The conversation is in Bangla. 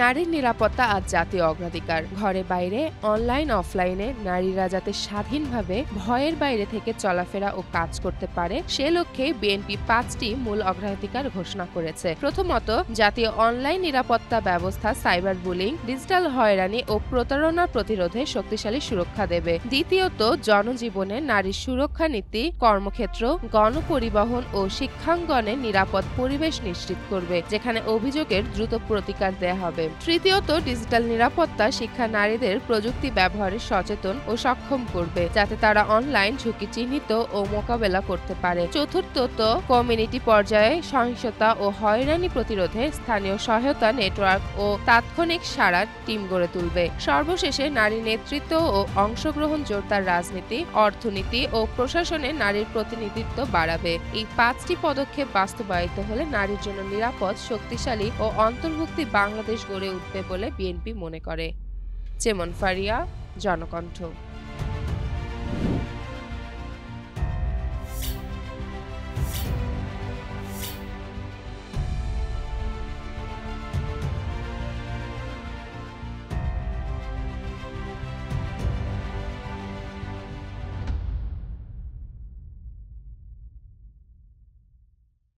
নারীর নিরাপত্তা আজ জাতীয় অগ্রাধিকার। ঘরে বাইরে, অনলাইন অফলাইনে নারীরা যাতে স্বাধীনভাবে ভয়ের বাইরে থেকে চলাফেরা ও কাজ করতে পারে সে লক্ষ্যে বিএনপি 5টি মূল অগ্রাধিকার ঘোষণা করেছে। প্রথমত, জাতীয় অনলাইন নিরাপত্তা ব্যবস্থা সাইবার বুলিং, ডিজিটাল হয়রানি ও প্রতারণা প্রতিরোধে শক্তিশালী সুরক্ষা দেবে। দ্বিতীয়ত, জনজীবনে নারীর সুরক্ষা নীতি কর্মক্ষেত্র, গণপরিবহন ও শিক্ষাঙ্গনে নিরাপদ পরিবেশ নিশ্চিত করবে, যেখানে অভিযোগের দ্রুত প্রতিকার দেয়া হবে। তৃতীয়ত, ডিজিটাল নিরাপত্তা শিক্ষা নারীদের প্রযুক্তি ব্যবহারে সচেতন ও সক্ষম করবে, যাতে তারা অনলাইন ঝুঁকি চিহ্নিত ও মোকাবেলা করতে পারে। চতুর্থত, কমিউনিটি পর্যায়ে সহিংসতা ও হয়রানি প্রতিরোধে স্থানীয় সহায়তা নেটওয়ার্ক ও তাৎক্ষণিক সাড়া টিম গড়ে তুলবে। সর্বশেষে, নারী নেতৃত্ব ও অংশগ্রহণ জোরদার রাজনীতি, অর্থনীতি ও প্রশাসনে নারীর প্রতিনিধিত্ব বাড়াবে। এই 5টি পদক্ষেপ বাস্তবায়িত হলে নারীর জন্য নিরাপদ, শক্তিশালী ও অন্তর্ভুক্তি বাংলাদেশ গড়ে উঠবে বলে বিএনপি মনে করে। যেমন ফারিয়া, জনকণ্ঠ।